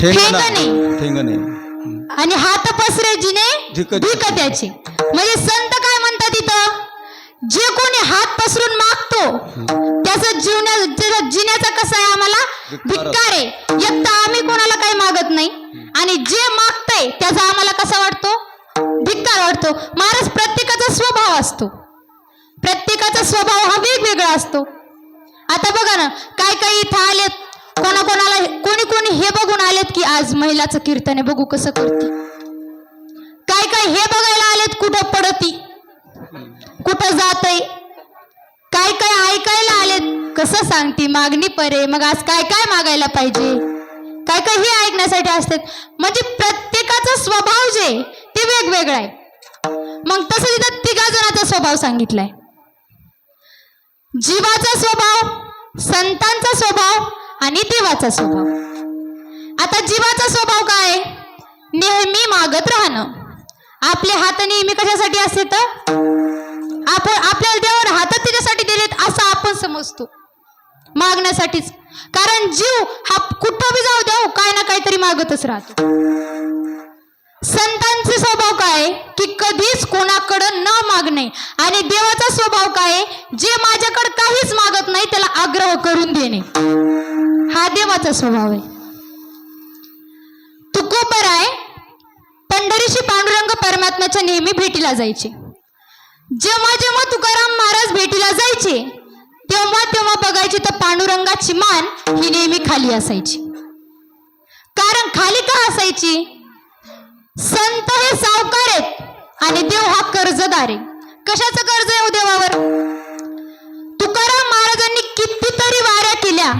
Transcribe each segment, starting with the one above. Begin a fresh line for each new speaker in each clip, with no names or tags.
ठेंगणे
आणि हात पसरे जिने भिक त्याची. म्हणजे संत काय म्हणतात इथं, जे कोणी हात पसरून मागतो त्याचा जिण्याचा कसा आहे, आम्हाला भिक्कार आहे. एक तर आम्ही कोणाला काही मागत नाही आणि जे मागतंय त्याचा आम्हाला कसा वाटतो, भिक्कार वाटतो. महाराज प्रत्येकाचा स्वभाव असतो, प्रत्येकाचा स्वभाव हा वेगवेगळा असतो. आता बघा ना, काय काय इथं आलेत, कोणाकोणाला कोणी हे बघून आलेत की आज महिलाचं कीर्तन आहे, बघू कसं करते. काय काय हे बघायला आलेत कुठं पडती, कुठं जातय. काय काय ऐकायला आलेत कसं सांगती, मागणी परे. मग आज काय काय मागायला पाहिजे, काय काय हे ऐकण्यासाठी असतात. म्हणजे प्रत्येकाचा स्वभाव जे ते वेगवेगळा आहे. मग तसं तिथं तिघा जणांचा स्वभाव सांगितलाय. जीवाचा स्वभाव, संतांचा स्वभाव आणि देवाचा स्वभाव. आता जीवाचा स्वभाव काय, नेहमी मागत राहणं. आपले हात नेहमी कशासाठी असते तर आपण आपल्याला देवावर हात त्याच्यासाठी दिलेत असं आपण समजतो, मागण्यासाठीच. कारण जीव हा कुठं बी जाऊ द्या काय ना काहीतरी मागतच राहतो. संतांचे स्वभाव काय की कधीच कोणाकडं न मागणे. आणि देवाचा स्वभाव काय, जे माझ्याकडे काहीच मागत नाही त्याला आग्रह करून देणे, हा देवाचा स्वभाव आहे. तुकोबराय पंढरीशी पांडुरंग परमात्म्याच्या नेहमी भेटीला जायचे. जेव्हा जेव्हा तुकाराम महाराज भेटीला जायचे तेव्हा तेव्हा बघायचे तर पांडुरंगाची मान ही नेहमी खाली असायची. कारण खाली का असायची, संत हे सावकार आहेत आणि देव हा कर्जदार आहे. कशाचं कर्ज आहे देवावर. तुकाराम महाराजांनी कितीतरी वाऱ्या केल्या,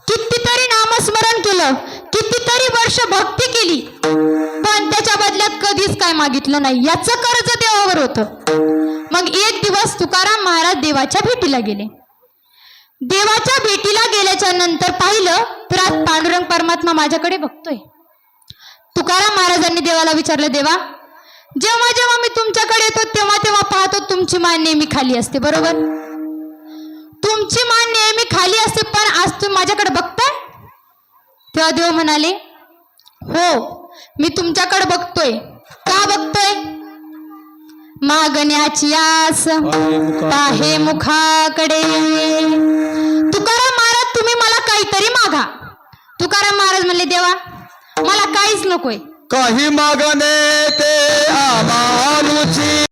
कितीतरी नामस्मरण केलं, कितीतरी वर्ष भक्ती केली, पण त्याच्या बदल्यात कधीच काय मागितलं नाही. याचं कर्ज देवावर होतं. मग एक दिवस तुकाराम महाराज देवाच्या भेटीला गेले. देवाच्या भेटीला गेल्याच्या नंतर पाहिलं तर आज पांडुरंग परमात्मा माझ्याकडे बघतोय. तुकाराम महाराजांनी देवाला विचारलं, देवा जेव्हा जेव्हा मी तुमच्याकडे येतो तेव्हा तेव्हा पाहतो तुमची मान नेहमी खाली असते, बरोबर. तुमची मान नेहमी खाली असते, पण आज तुम्ही माझ्याकडे बघताय. तेव्हा देव म्हणाले, हो मी तुमच्याकडे बघतोय. का बघतोय, मागण्याची आस पाहे मुखाकडे. तुकाराम महाराज तुम्ही मला काहीतरी मागा. तुकाराम महाराज म्हणले, देवा मला काहीच नकोय.
काही मागणे ते आम्हा